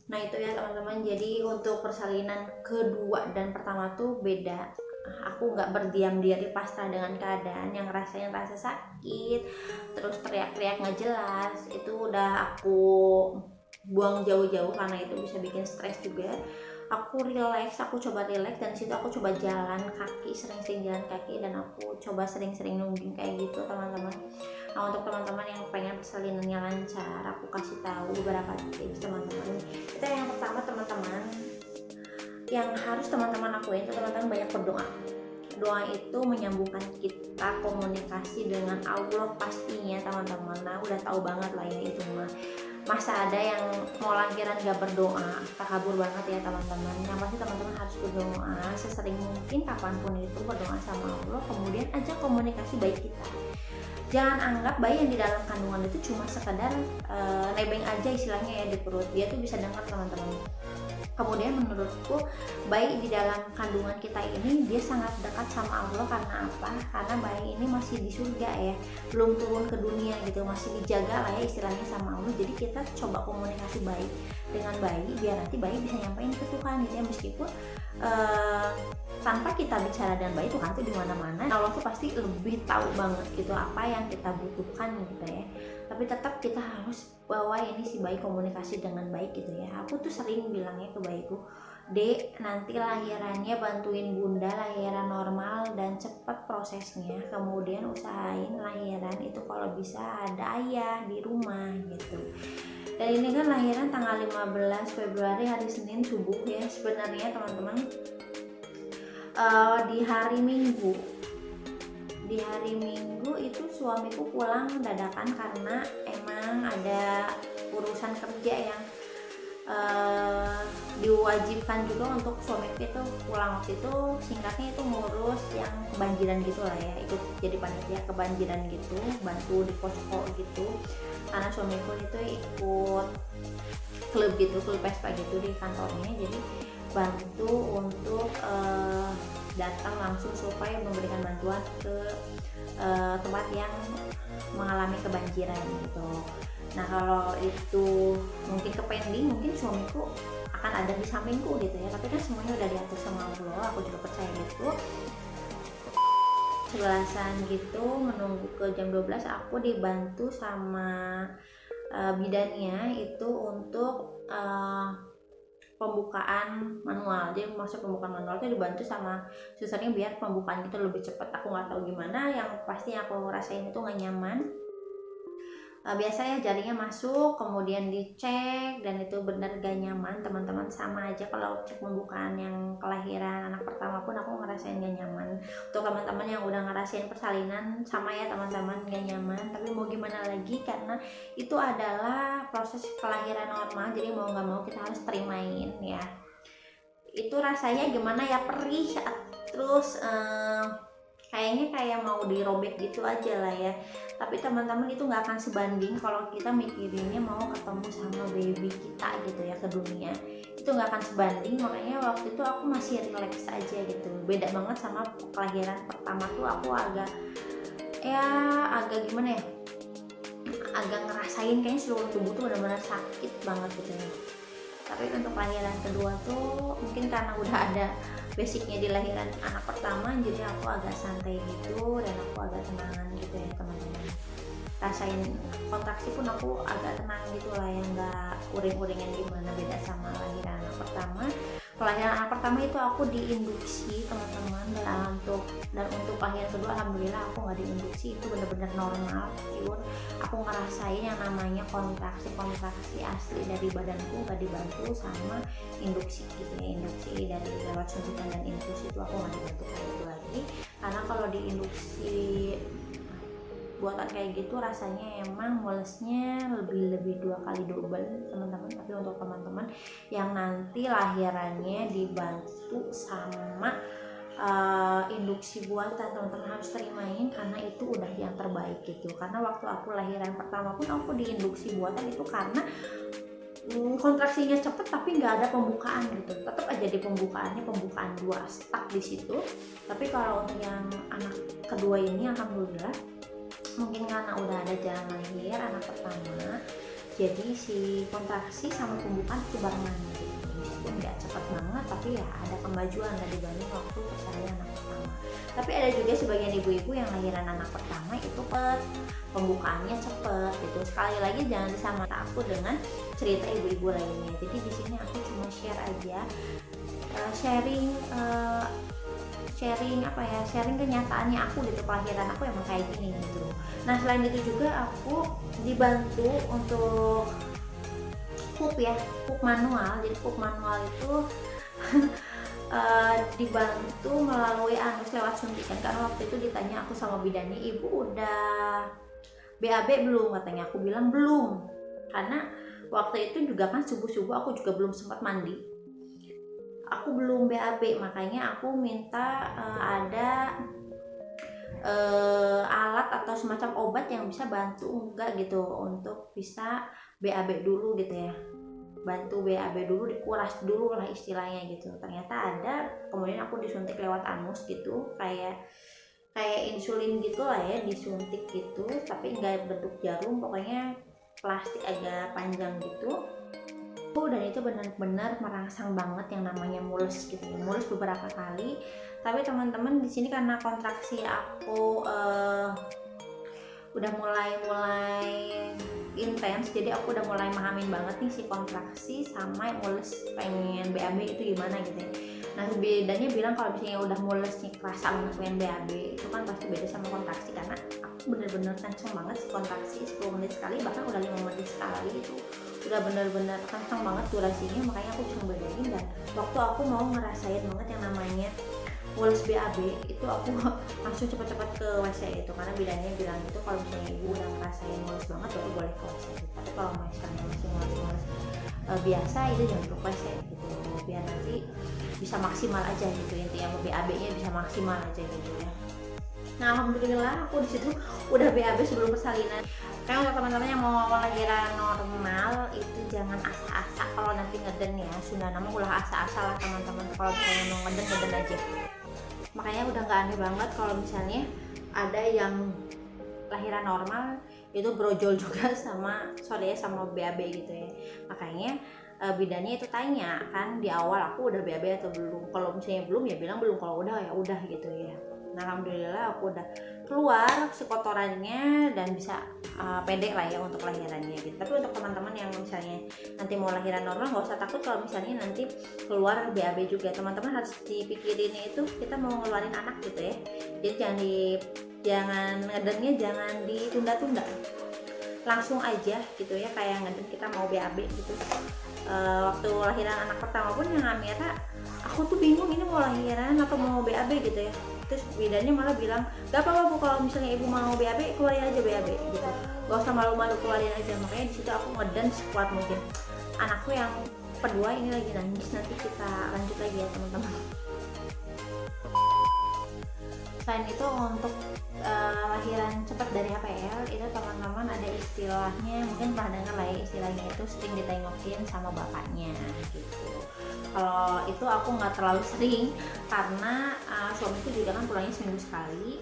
Nah itu ya teman-teman, jadi untuk persalinan kedua dan pertama tuh beda. Aku nggak berdiam diri pasrah dengan keadaan, yang rasanya rasa sakit terus teriak-teriak nggak jelas itu udah aku buang jauh-jauh, karena itu bisa bikin stres juga. Aku relax, aku coba relax, dan situ aku coba jalan kaki, sering-sering jalan kaki, dan aku coba sering-sering nungging kayak gitu teman-teman. Nah untuk teman-teman yang pengen persalinannya lancar, aku kasih tahu beberapa tips teman-teman. Kita yang pertama teman-teman, yang harus teman-teman lakuin itu teman-teman banyak berdoa. Doa itu menyambungkan kita komunikasi dengan Allah pastinya teman-teman. Nah udah tahu banget lah ya itu mah. Masa ada yang mau lahiran gak berdoa, takabur banget ya teman-teman. Yang pasti teman-teman harus berdoa sesering mungkin, kapanpun itu berdoa sama Allah, kemudian ajak komunikasi baik kita. Jangan anggap bayi yang di dalam kandungan itu cuma sekedar nebeng aja istilahnya ya di perut, dia tuh bisa dengar teman-teman. Kemudian menurutku bayi di dalam kandungan kita ini dia sangat dekat sama Allah, karena apa? Karena bayi ini masih di surga ya, belum turun ke dunia gitu, masih dijaga lah ya istilahnya sama Allah. Jadi kita coba komunikasi baik dengan bayi biar nanti bayi bisa nyampein ke Tuhan gitu ya, meskipun tanpa kita bicara dengan bayi, Tuhan tuh di mana-mana, Allah tuh pasti lebih tahu banget gitu apa yang kita butuhkan gitu ya. Tapi tetap kita harus bawa ini si bayi komunikasi dengan baik gitu ya. Aku tuh sering bilangnya ke bayiku, Dek, nanti lahirannya bantuin bunda lahiran normal dan cepat prosesnya, kemudian usahain lahiran itu kalau bisa ada ayah di rumah gitu. Dan ini kan lahiran tanggal 15 Februari hari Senin subuh ya sebenarnya teman-teman. Di hari Minggu itu suamiku pulang dadakan karena emang ada urusan kerja yang diwajibkan juga untuk suamiku itu pulang. Waktu itu singkatnya itu ngurus yang kebanjiran gitu lah ya, ikut jadi panitia kebanjiran gitu, bantu di posko gitu, karena suamiku itu ikut klub gitu, klub Vespa gitu di kantornya, jadi bantu untuk datang langsung supaya memberikan bantuan ke tempat yang mengalami kebanjiran gitu. Nah kalau itu mungkin ke pending, mungkin suamiku akan ada di sampingku gitu ya, tapi kan semuanya udah diatur sama Allah, aku juga percaya gitu. 11-an gitu menunggu ke jam 12 aku dibantu sama bidannya itu untuk pembukaan manual. Jadi maksud pembukaan manual itu dibantu sama susternya biar pembukaan itu lebih cepat. Aku nggak tahu gimana, yang pasti aku rasain itu nggak nyaman. Biasanya jarinya masuk kemudian dicek dan itu benar gak nyaman teman-teman. Sama aja kalau cek pembukaan yang kelahiran anak pertama pun aku ngerasain gak nyaman. Untuk teman-teman yang udah ngerasain persalinan sama ya teman-teman, gak nyaman, tapi mau gimana lagi karena itu adalah proses kelahiran normal, jadi mau gak mau kita harus terimain ya. Itu rasanya gimana ya, perih, terus kayaknya kayak mau dirobek gitu aja lah ya. Tapi teman-teman itu nggak akan sebanding kalau kita mikirinnya mau ketemu sama baby kita gitu ya ke dunia, itu nggak akan sebanding. Makanya waktu itu aku masih relax aja gitu, beda banget sama kelahiran pertama tuh aku agak gimana ya, agak ngerasain kayaknya seluruh tubuh tuh benar-benar sakit banget gitu ya. Tapi untuk lahiran kedua tuh mungkin karena udah ada basicnya di lahiran anak pertama, jadi aku agak santai gitu dan aku agak tenangan gitu ya teman-teman. Rasain kontraksi pun aku agak tenang gitu lah ya, nggak uring-uringan gimana, beda sama lahiran anak pertama. Kelahiran anak pertama itu aku diinduksi teman-teman, dan untuk lahiran kedua alhamdulillah aku nggak diinduksi, itu benar-benar normal pure. Aku ngerasain yang namanya kontraksi asli dari badanku, nggak dibantu sama induksi gitu ya. Induksi dari lewat suntikan dan infus itu aku nggak dibantu kayak itu lagi, karena kalau diinduksi buatan kayak gitu rasanya emang mulesnya lebih 2 kali double teman-teman. Tapi untuk teman-teman yang nanti lahirannya dibantu sama induksi buatan, teman-teman harus terimain karena itu udah yang terbaik gitu. Karena waktu aku lahiran pertama pun aku diinduksi buatan itu karena kontraksinya cepet tapi nggak ada pembukaan gitu. Tetap aja di pembukaan 2 stuck di situ. Tapi kalau untuk yang anak kedua ini alhamdulillah, mungkin karena udah ada jalan lahir anak pertama, jadi si kontraksi sama pembukaan itu barengan gitu. Meskipun nggak cepat banget, tapi ya ada kemajuan lah dibanding waktu persalinan anak pertama. Tapi ada juga sebagian ibu-ibu yang lahiran anak pertama itu cepet, pembukaannya cepet gitu. Sekali lagi jangan disamakan aku dengan cerita ibu-ibu lainnya. Jadi di sini aku cuma share aja, sharing kenyataannya aku gitu, kelahiran aku emang kayak gini gitu. Nah selain itu juga aku dibantu untuk pup manual. Jadi pup manual itu dibantu melalui anus lewat suntikan, karena waktu itu ditanya aku sama bidannya, ibu udah BAB belum, katanya. Aku bilang belum, karena waktu itu juga kan subuh-subuh aku juga belum sempat mandi, aku belum BAB, makanya aku minta ada alat atau semacam obat yang bisa bantu enggak gitu untuk bisa BAB dulu gitu ya, bantu BAB dulu, dikuras dulu lah istilahnya gitu. Ternyata ada, kemudian aku disuntik lewat anus gitu, kayak insulin gitu lah ya, disuntik gitu, tapi enggak bentuk jarum, pokoknya plastik agak panjang gitu. Dan itu benar-benar merangsang banget yang namanya mules gitu ya, mules beberapa kali. Tapi teman-teman di sini karena kontraksi aku udah mulai intens, jadi aku udah mulai memahamin banget nih si kontraksi sama mules pengen BAB itu gimana gitu ya. Nah bedanya bilang kalau misalnya udah mules nih kerasa banget pengen BAB itu kan pasti beda sama kontraksi, karena aku bener-bener kenceng banget si kontraksi 10 menit sekali, bahkan udah 5 menit sekali, itu udah bener-bener kenceng banget durasinya. Makanya aku cuma bedain, dan waktu aku mau ngerasain banget yang namanya mules BAB itu aku langsung cepet-cepet ke WC itu, karena bidannya bilang gitu kalau misalnya ibu udah ngerasain mules banget baru boleh ke WC gitu. Tapi kalau misalnya masih mules biasa itu jangan ke WC gitu, biar nanti bisa maksimal aja gitu, intinya BAB nya bisa maksimal aja gitu ya. Nah alhamdulillah aku di situ udah BAB sebelum persalinan. Kayak untuk teman-teman yang mau lahiran normal itu jangan asa-asa kalau nanti ngeden ya, Sunda nama ulah asa-asa lah teman-teman. Kalau misalnya mau ngeden aja. Makanya udah nggak aneh banget kalau misalnya ada yang lahiran normal itu brojol juga sama BAB gitu ya. Makanya bidannya itu tanya kan di awal, aku udah BAB atau belum. Kalau misalnya belum ya bilang belum, kalau udah ya udah gitu ya. Nah alhamdulillah aku udah keluar si kotorannya dan bisa pede lah ya untuk lahirannya gitu. Tapi untuk teman-teman yang misalnya nanti mau lahiran normal nggak usah takut kalau misalnya nanti keluar BAB juga. Teman-teman harus dipikirin itu kita mau ngeluarin anak gitu ya. Jadi jangan ngedennya jangan ditunda-tunda, langsung aja gitu ya, kayak ngeden kita mau BAB gitu. Waktu lahiran anak pertama pun yang Amira, aku tuh bingung ini mau lahiran atau mau BAB gitu ya. Terus bidannya malah bilang gak apa-apa Bu, kalau misalnya ibu mau BAB keluarin aja BAB gitu, gak usah malu-malu, keluarin aja. Makanya disitu aku ngeden sekuat mungkin. Anakku yang kedua ini lagi nangis, nanti kita lanjut lagi ya teman-teman. Selain itu untuk lahiran cepat dari HPL itu teman-teman ada istilahnya, mungkin pernah dengar lah ya istilahnya, itu sering ditengokin sama bapaknya gitu. Kalau itu aku nggak terlalu sering karena suamiku juga kan pulangnya seminggu sekali.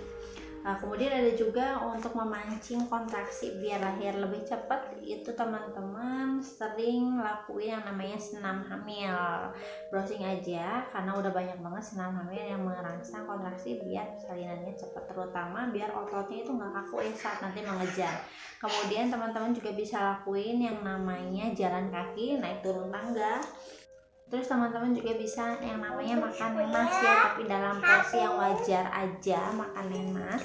Kemudian ada juga untuk memancing kontraksi biar lahir lebih cepat, itu teman-teman sering lakuin yang namanya senam hamil. Browsing aja karena udah banyak banget senam hamil yang merangsang kontraksi biar salinannya cepat, terutama biar ototnya itu nggak kaku saat nanti mengejar. Kemudian teman-teman juga bisa lakuin yang namanya jalan kaki, naik turun tangga. Terus teman-teman juga bisa yang namanya makan lemas ya, tapi dalam porsi yang wajar aja, makan lemas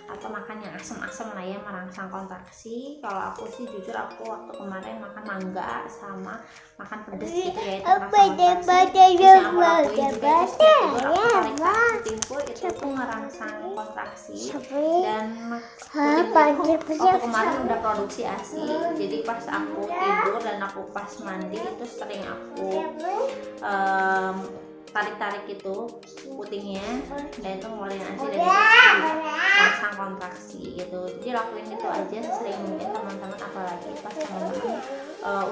atau makan yang asam-asam lah ya, merangsang kontraksi. Kalau aku sih jujur aku waktu kemarin makan mangga sama makan pedas gitu ya, itu merangsang kontraksi. Terus yang aku lakuin juga itu tidur, aku tarik putingku itu tuh merangsang kontraksi. Dan putingku waktu kemarin udah produksi ASI, jadi pas aku tidur dan aku pas mandi itu sering aku tarik-tarik itu putingnya, dan itu ngeluarin ASI dan itu merangsang kontraksi gitu. Jadi lakuin itu aja sesering mungkin teman-teman, apalagi pas teman-teman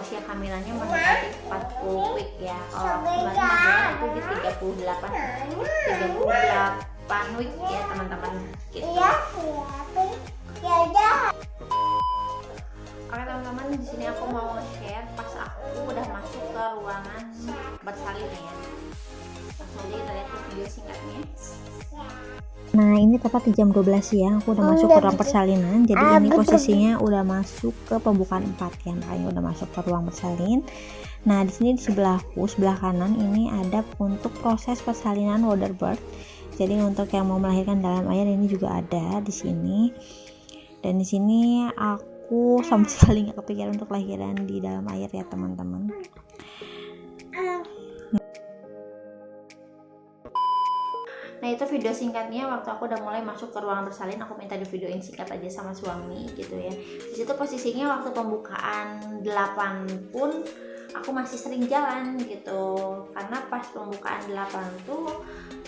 usia kehamilannya mendekati 40 week ya. Kalau kemarin itu di 38 week ya teman-teman gitu. Oke teman-teman, di sini aku mau share pas aku udah masuk ke ruangan bersalin ya. Langsung aja kita lihat video singkatnya. Nah ini tepat di jam 12 siang aku udah masuk ke ruang persalinan. Jadi ini posisinya udah masuk ke pembukaan 4 ya, makanya udah masuk ke ruang bersalin. Nah di sini di sebelahku, sebelah kanan ini ada untuk proses persalinan water birth. Jadi untuk yang mau melahirkan dalam air ini juga ada di sini. Dan di sini aku sama sekali nggak kepikiran untuk lahiran di dalam air ya teman-teman. Nah itu video singkatnya waktu aku udah mulai masuk ke ruangan bersalin. Aku minta di videoin singkat aja sama suami gitu ya. Di situ posisinya waktu pembukaan 8 pun aku masih sering jalan gitu, karena pas pembukaan 8 tuh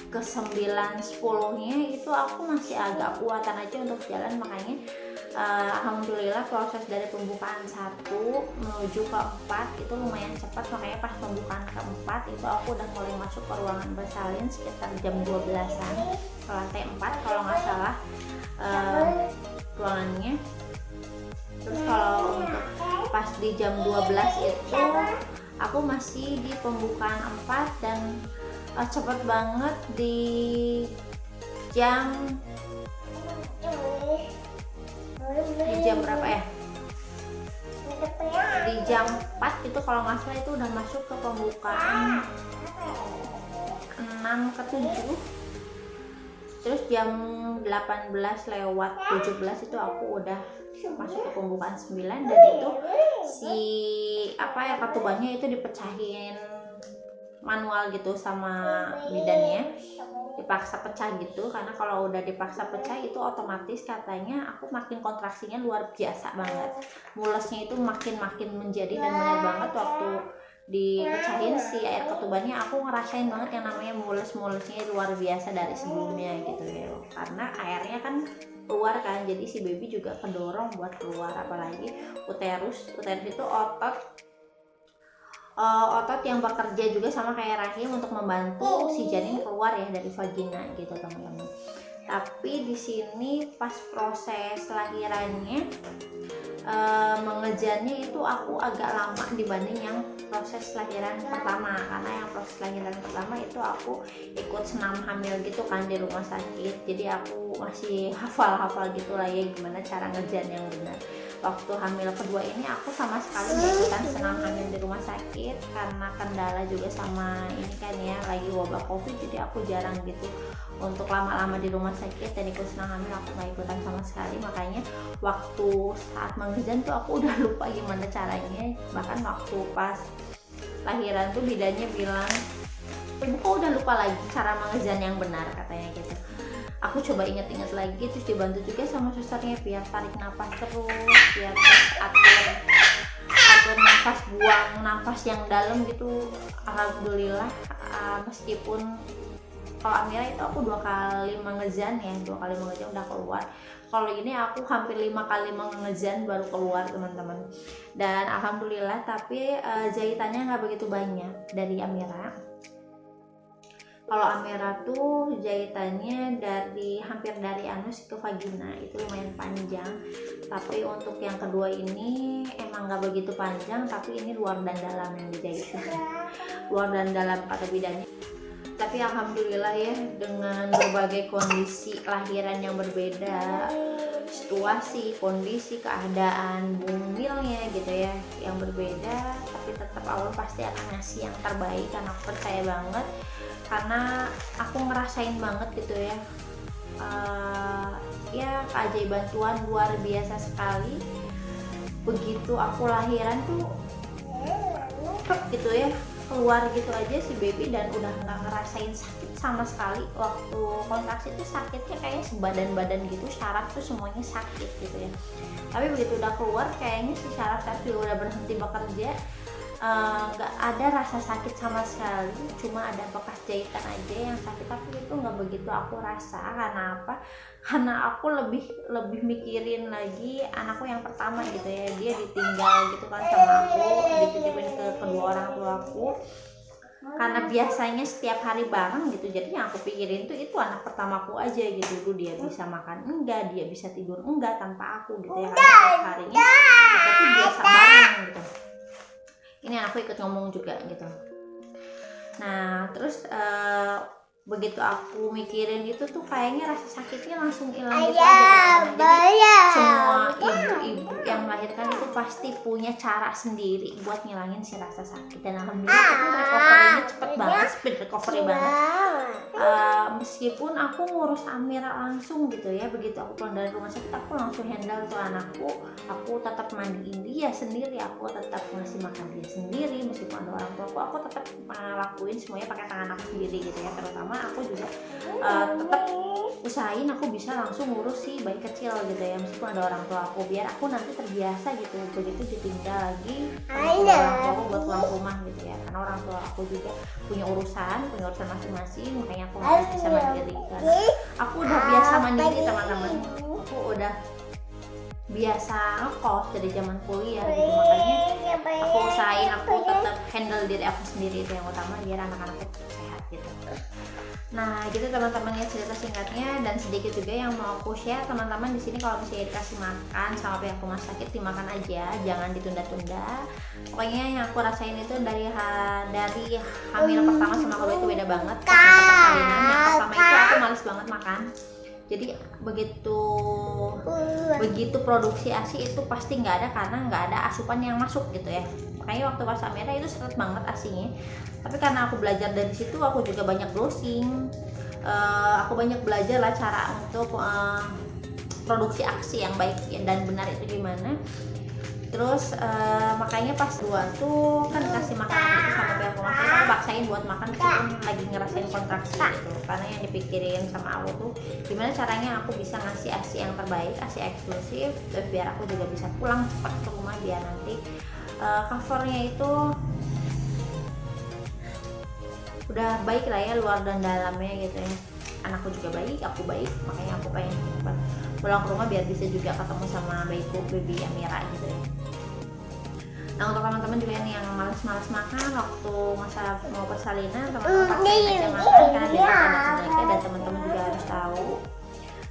ke 9-10 nya itu aku masih agak kuatan aja untuk jalan. Makanya alhamdulillah proses dari pembukaan 1 menuju ke 4 itu lumayan cepat. Makanya pas pembukaan keempat itu aku udah mulai masuk ke ruangan bersalin sekitar jam 12-an ke lantai 4 kalau nggak salah ruangannya. Terus kalau untuk pas di jam 12 itu aku masih di pembukaan 4 dan cepet banget di jam berapa ya, di jam 4 itu kalau nggak salah itu udah masuk ke pembukaan 6 ke 7. Terus jam 18:17 itu aku udah masuk ke pembukaan 9 dan itu si ketubannya itu dipecahin manual gitu sama bidannya, dipaksa pecah gitu. Karena kalau udah dipaksa pecah itu otomatis katanya aku makin kontraksinya luar biasa banget, mulesnya itu makin menjadi. Dan benar banget waktu dipecahin si air ketubannya aku ngerasain banget yang namanya mulesnya luar biasa dari sebelumnya gitu ya, karena airnya kan keluar kan, jadi si baby juga kedorong buat keluar. Apalagi uterus itu otot yang bekerja juga sama kayak rahim untuk membantu si janin keluar ya dari vagina gitu teman-teman. Tapi di sini pas proses lahirannya mengejannya itu aku agak lama dibanding yang proses lahiran pertama, karena yang proses lahiran pertama itu aku ikut senam hamil gitu kan di rumah sakit. Jadi aku masih hafal gitu lah ya gimana cara ngejan yang benar. Waktu hamil kedua ini aku sama sekali nggak ikutan senam hamil di rumah sakit karena kendala juga sama ini kan ya lagi wabah covid, jadi aku jarang gitu untuk lama-lama di rumah sakit dan ikut senam hamil. Aku nggak ikutan sama sekali, makanya waktu saat mengejan tuh aku udah lupa gimana caranya. Bahkan waktu pas lahiran tuh bidannya bilang, ibu kok udah lupa lagi cara mengejan yang benar katanya gitu. Aku coba inget-inget lagi, terus dibantu juga sama susternya biar tarik nafas terus, biar atur nafas, buang nafas yang dalam gitu. Alhamdulillah meskipun kalau Amira itu aku 2 kali mengejan ya, 2 kali mengejan udah keluar. Kalau ini aku hampir 5 kali mengejan baru keluar teman-teman. Dan alhamdulillah tapi jahitannya nggak begitu banyak dari Amira. Kalau Amira tuh jahitannya hampir dari anus ke vagina itu lumayan panjang. Tapi untuk yang kedua ini emang nggak begitu panjang, tapi ini luar dan dalam yang dijahit. Luar dan dalam kata bidannya. Tapi alhamdulillah ya, dengan berbagai kondisi lahiran yang berbeda, situasi, kondisi, keadaan bumilnya gitu ya yang berbeda, tapi tetap Allah pasti akan ngasih yang terbaik. Karena aku percaya banget, karena aku ngerasain banget gitu ya keajaiban Tuhan luar biasa sekali. Begitu aku lahiran tuh gitu ya, keluar gitu aja si baby dan udah nggak ngerasain sakit sama sekali. Waktu kontraksi itu sakitnya kayaknya sebadan-badan gitu, syaraf tuh semuanya sakit gitu ya. Tapi begitu udah keluar kayaknya si syaraf juga udah berhenti bekerja, nggak ada rasa sakit sama sekali, cuma ada bekas jahitan aja yang sakit. Tapi itu nggak begitu aku rasa. Karena apa? Karena aku lebih mikirin lagi anakku yang pertama gitu ya, dia ditinggal gitu kan sama aku, dititipin ke kedua orang tua aku. karena biasanya setiap hari bareng gitu, jadi yang aku pikirin tuh itu anak pertamaku aja gitu. Dulu dia bisa makan enggak, dia bisa tidur enggak tanpa aku gitu ya, karena setiap harinya kita tuh biasa bareng gitu. Ini anakku ikut ngomong juga gitu. Nah terus begitu aku mikirin itu tuh kayaknya rasa sakitnya langsung hilang gitu aja. Jadi semua ibu-ibu yang melahirkan itu pasti punya cara sendiri buat ngilangin si rasa sakit, dan alhamdulillah aku recovery-nya cepet banget, speed recovery banget. Meskipun aku ngurus Amira langsung gitu ya, begitu aku pulang dari rumah sakit aku langsung handle tuh anakku, aku tetap mandiin dia sendiri, aku tetap ngasih makan dia sendiri, meskipun ada orang tua aku tetap ngelakuin semuanya pakai tangan aku sendiri gitu ya. Terutama aku juga tetap usahain aku bisa langsung ngurus si bayi kecil gitu ya, meskipun ada orang tua aku, biar aku nanti terbiasa gitu begitu ditinggal lagi sama orang tua aku buat pulang rumah gitu ya, karena orang tua aku juga punya urusan masing-masing, makanya aku harus bisa mandiri. Karena aku udah biasa mandiri teman-teman, aku udah biasa ngekos dari zaman kuliah gitu, makanya aku usahain aku tetap handle diri aku sendiri, itu yang utama biar anak-anakku tetap sehat gitu. Nah gitu teman-teman ya cerita singkatnya, dan sedikit juga yang mau aku share teman-teman di sini. Kalau misalnya dikasih makan sama pihak rumah sakit, dimakan aja, jangan ditunda-tunda. Pokoknya yang aku rasain itu dari hamil pertama sama kedua itu beda banget. Pas persalinan yang pertama itu aku males banget makan, jadi begitu produksi ASI itu pasti nggak ada, karena nggak ada asupan yang masuk gitu ya. Makanya waktu pas Amira itu seret banget ASInya, tapi karena aku belajar dari situ, aku juga banyak browsing, aku banyak belajar lah cara untuk produksi ASI yang baik dan benar itu gimana. Terus makanya pas dua tuh kan dikasih makanan itu sama pihak rumah sakit, aku paksain buat makan meskipun lagi ngerasain kontraksi gitu, karena yang dipikirin sama aku tuh gimana caranya aku bisa ngasih ASI yang terbaik, ASI eksklusif, terus biar aku juga bisa pulang cepat ke rumah, biar nanti covernya itu udah baik lah ya, luar dan dalamnya gitu ya. Anakku juga baik, aku baik, makanya aku pengen cepat pulang ke rumah biar bisa juga ketemu sama bayiku, baby Amira gitu ya. Nah untuk teman-teman juga nih yang males-males makan waktu masa mau persalinan, teman-teman paksain aja makan, karena dari mereka, dan teman-teman juga harus tahu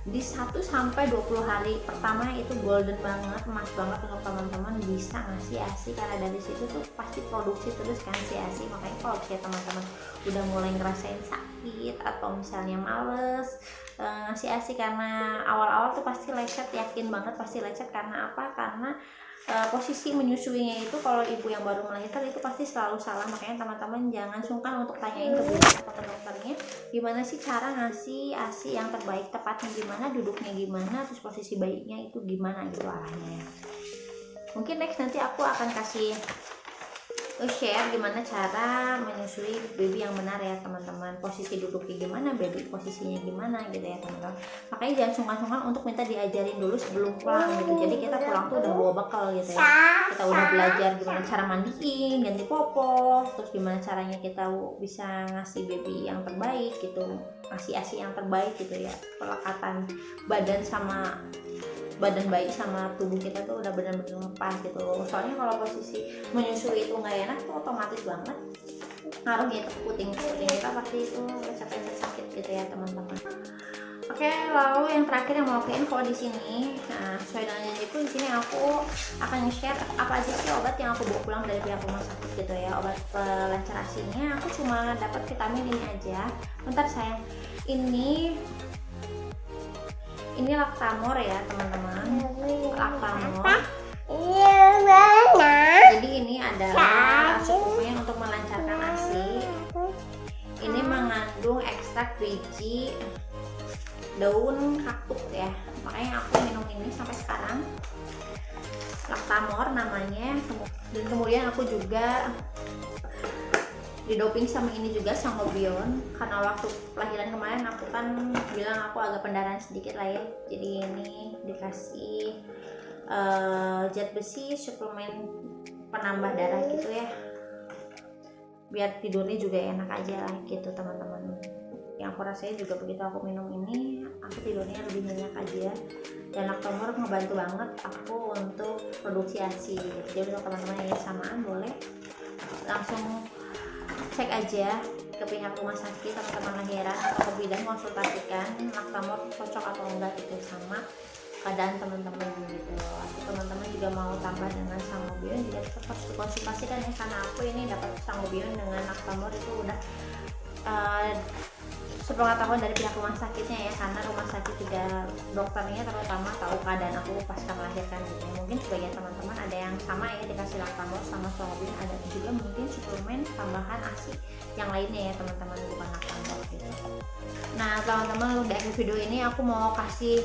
di 1-20 hari pertama itu golden banget, emas banget untuk teman-teman bisa ngasih ASI, karena dari situ tuh pasti produksi terus kan si ASI. Makanya kalau misalnya teman-teman udah mulai ngerasain sakit atau misalnya males ngasih ASI, karena awal-awal tuh pasti lecet, yakin banget pasti lecet. Karena apa? Karena posisi menyusuinya itu kalau ibu yang baru melahirkan itu pasti selalu salah. Makanya teman-teman jangan sungkan untuk tanyain ke bidan atau ke dokternya gimana sih cara ngasih ASI yang terbaik, tepatnya gimana, duduknya gimana, terus posisi bayinya itu gimana gitu arahnya ya. Mungkin next nanti aku akan kasih share gimana cara menyusui baby yang benar ya teman-teman, posisi duduknya gimana, baby posisinya gimana gitu ya teman-teman. Makanya jangan sungkan-sungkan untuk minta diajarin dulu sebelum pulang gitu, jadi kita pulang tuh udah bawa bekal gitu ya, kita udah belajar gimana cara mandiin, ganti popok, terus gimana caranya kita bisa ngasih baby yang terbaik gitu, ngasih ASI yang terbaik gitu ya, pelekatan badan bayi sama tubuh kita tuh udah benar-benar pas gitu. Soalnya kalau posisi menyusui itu nggak enak tuh otomatis banget ngaruhnya ke puting kita, pasti itu capek sakit gitu ya teman-teman. Oke, lalu yang terakhir yang mau aku info di sini, nah sesuai dengan janjiku di sini aku akan nge-share apa aja sih obat yang aku bawa pulang dari pihak rumah sakit gitu ya. Obat pelancar ASInya aku cuma dapat vitamin ini aja. Bentar sayang, ini Lactamor ya teman-teman, Lactamor. Jadi ini adalah suplemen untuk melancarkan ASI. Ini mengandung ekstrak biji daun kaktus ya, makanya aku minum ini sampai sekarang. Lactamor namanya. Dan kemudian aku juga didoping sama ini juga Sangobion, karena waktu kelahiran kemarin aku kan bilang aku agak pendarahan sedikit lah ya, jadi ini dikasih zat besi, suplemen penambah darah gitu ya, biar tidurnya juga enak aja lah gitu teman-teman. Yang aku rasain juga begitu aku minum ini, aku tidurnya lebih nyenyak aja, dan Lactamor ngebantu banget aku untuk produksi ASI. Jadi untuk teman-teman yang samaan boleh langsung cek aja ke pihak rumah sakit teman-teman lahiran atau bidan, konsultasikan Lactamor cocok atau enggak gitu sama keadaan teman-teman gitu. Atau teman-teman juga mau tambah dengan sangobion juga tetap harus dikonsultasikan ya, karena aku ini dapat sangobion dengan Lactamor itu udah sepengetahuan dari pihak rumah sakitnya ya, karena rumah sakit juga dokternya terutama tahu keadaan aku pasca melahirkan gitu. Mungkin sebagian teman-teman ada yang sama ya dikasih Lactamor sama sangobion, ada juga mungkin suplemen tambahan ASI yang lainnya ya teman-teman, bukan Lactamor gitu. Nah teman-teman, di akhir video ini aku mau kasih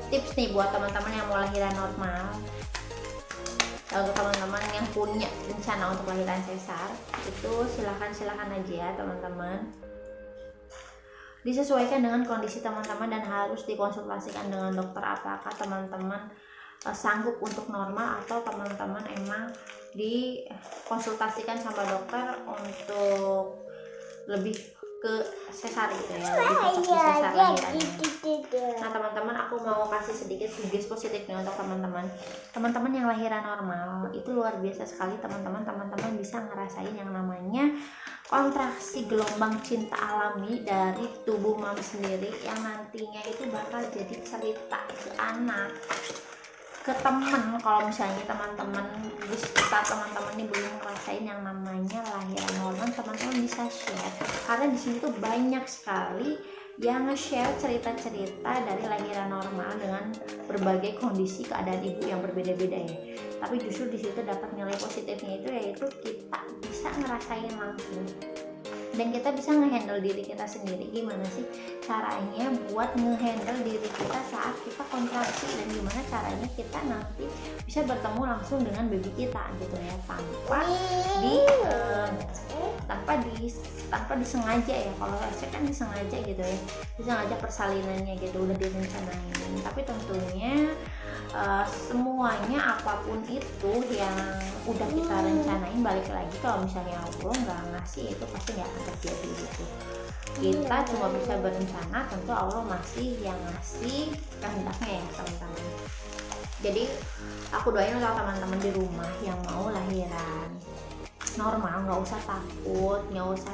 tips nih buat teman-teman yang mau lahiran normal. Untuk teman-teman yang punya rencana untuk lahiran sesar itu silahkan aja ya teman-teman, disesuaikan dengan kondisi teman-teman dan harus dikonsultasikan dengan dokter apakah teman-teman sanggup untuk normal atau teman-teman emang dikonsultasikan sama dokter untuk lebih ke sesar gitu ya, lebih cocok di sesar lahirannya. Nah teman-teman, aku mau kasih sedikit sugesti positif nih untuk teman-teman yang lahiran normal. Itu luar biasa sekali teman-teman bisa ngerasain yang namanya kontraksi gelombang cinta alami dari tubuh mami sendiri, yang nantinya itu bakal jadi cerita ke anak, ke temen. Kalau misalnya teman-teman di sekitar teman-teman ini belum ngerasain yang namanya lahiran normal, teman-teman bisa share, karena di sini tuh banyak sekali yang nge-share cerita-cerita dari lahiran normal dengan berbagai kondisi keadaan ibu yang berbeda-beda ya. Tapi justru di situ dapat nilai positifnya itu yaitu kita bisa ngerasain langsung dan kita bisa ngehandle diri kita sendiri. Gimana sih caranya buat ngehandle diri kita saat kita kontraksi, dan gimana caranya kita nanti bisa bertemu langsung dengan baby kita gitu ya, tanpa disengaja ya. Kalau saya kan disengaja gitu ya, disengaja persalinannya gitu, udah direncanain. Tapi tentunya semuanya apapun itu yang udah kita rencanain, balik lagi kalau misalnya Allah nggak ngasih itu pasti nggak akan terjadi gitu. Kita cuma bisa berencana, tentu Allah masih yang ngasih kehendaknya ya teman-teman. Jadi aku doain untuk teman-teman di rumah yang mau lahiran normal, nggak usah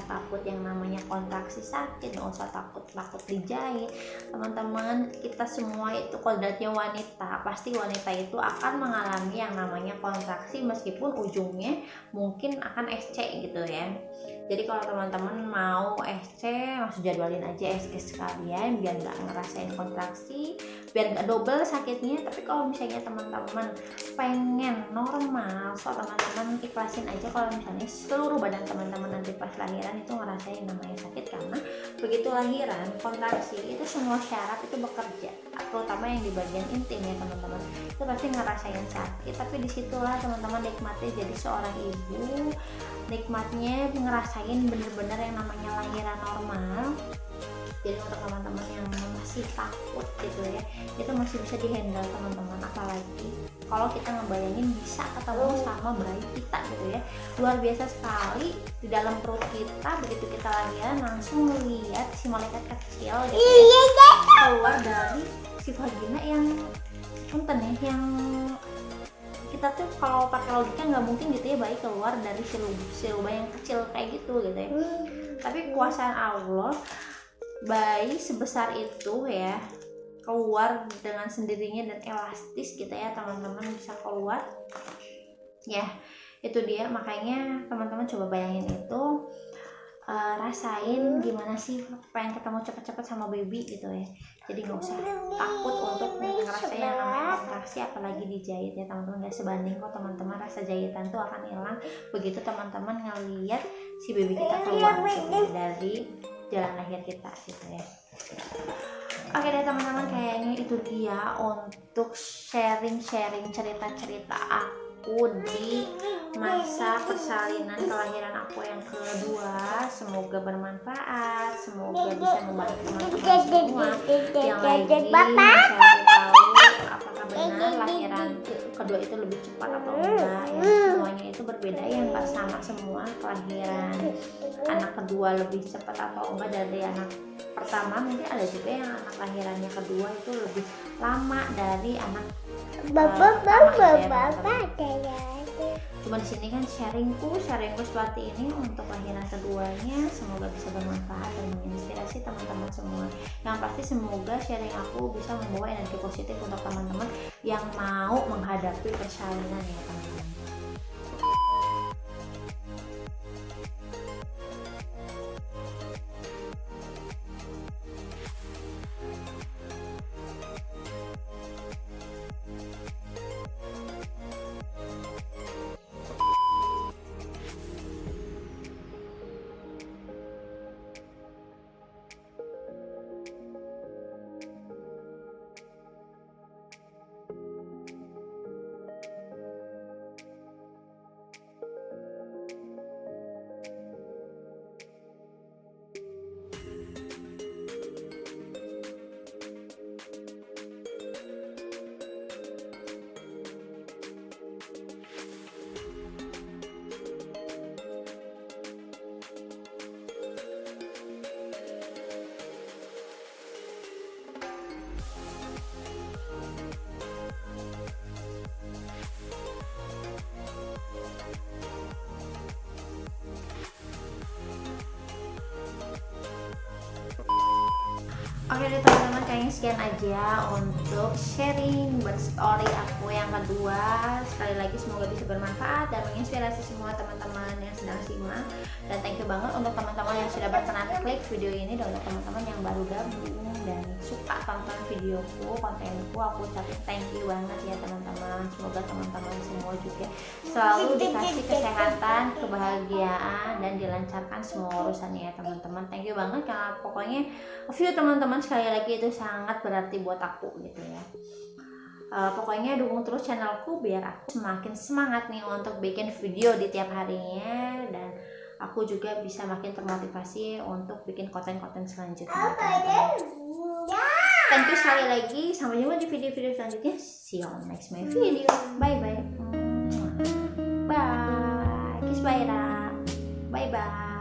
takut yang namanya kontraksi sakit, nggak usah takut dijahit. Teman-teman, kita semua itu kodratnya wanita, pasti wanita itu akan mengalami yang namanya kontraksi meskipun ujungnya mungkin akan SC gitu ya. Jadi kalau teman-teman mau SC, langsung jadwalin aja SC sekalian biar nggak ngerasain kontraksi, biar nggak double sakitnya. Tapi kalau misalnya teman-teman pengen normal, so teman-teman ikhlasin aja kalau misalnya seluruh badan teman-teman nanti pas lahiran itu ngerasain namanya sakit, karena begitu lahiran kontraksi itu semua syaraf itu bekerja, terutama yang di bagian intim ya teman-teman, itu pasti ngerasain sakit. Tapi disitulah teman-teman nikmatnya jadi seorang ibu, nikmatnya ngerasain bener-bener yang namanya lahiran normal. Jadi untuk teman-teman yang masih takut gitu ya, itu masih bisa dihandle teman-teman. Apalagi kalau kita ngebayangin bisa ketemu sama bayi kita gitu ya, luar biasa sekali. Di dalam perut kita begitu kita lahiran langsung melihat si malaikat kecil gitu ya, keluar dari si vagina yang punten ya, yang kita tuh kalau pakai logika nggak mungkin gitu ya bayi keluar dari si lubang yang kecil kayak gitu ya. Tapi kuasaan Allah, bayi sebesar itu ya keluar dengan sendirinya dan elastis gitu ya teman-teman, bisa keluar ya. Itu dia, makanya teman-teman coba bayangin itu, rasain gimana sih pengen ketemu cepet-cepet sama baby gitu ya. Jadi nggak usah takut untuk ngerasain yang namanya kontraksi, apalagi dijahit ya teman-teman. Gak sebanding kok teman-teman, rasa jahitan tuh akan hilang begitu teman-teman ngelihat si baby kita keluar gitu dari jalan lahir kita gitu ya. Oke deh teman-teman, kayaknya itu dia untuk sharing cerita-cerita aku di masa persalinan kelahiran aku yang kedua. Semoga bermanfaat, semoga bisa membantu teman-teman semua yang lagi mencari tahu apakah benar lahiran kedua itu lebih cepat atau enggak ya. Semuanya itu berbeda ya, nggak sama semua kelahiran anak kedua lebih cepat atau enggak dari anak pertama. Mungkin ada juga yang anak lahirannya kedua itu lebih lama dari anak pertama gitu ya. Cuma di sini kan sharingku seperti ini untuk lahiran keduanya. Semoga bisa bermanfaat dan menginspirasi teman-teman semua. Yang pasti semoga sharing aku bisa membawa energi positif untuk teman-teman yang mau menghadapi persalinan ya teman-teman. Oke deh teman-teman, kayaknya sekian aja untuk sharing buat story aku yang kedua. Sekali lagi semoga bisa bermanfaat dan menginspirasi semua teman-teman yang sedang simak. Dan thank you banget untuk teman-teman yang sudah berkenan klik video ini, dan untuk teman-teman yang baru gabung dan suka tonton videoku, kontenku, aku ucapin thank you banget ya teman-teman. Semoga teman-teman semua juga selalu dikasih kesehatan, kebahagiaan, dan dilancarkan semua urusannya ya teman-teman. Thank you banget, karena pokoknya view teman-teman sekali lagi itu sangat berarti buat aku gitu ya. Pokoknya dukung terus channelku biar aku semakin semangat nih untuk bikin video di tiap harinya, dan aku juga bisa makin termotivasi untuk bikin konten-konten selanjutnya. Thank you sekali lagi, sampai jumpa di video-video selanjutnya. See you on next my video. Bye bye. Bye. Kiss bye. Bye bye.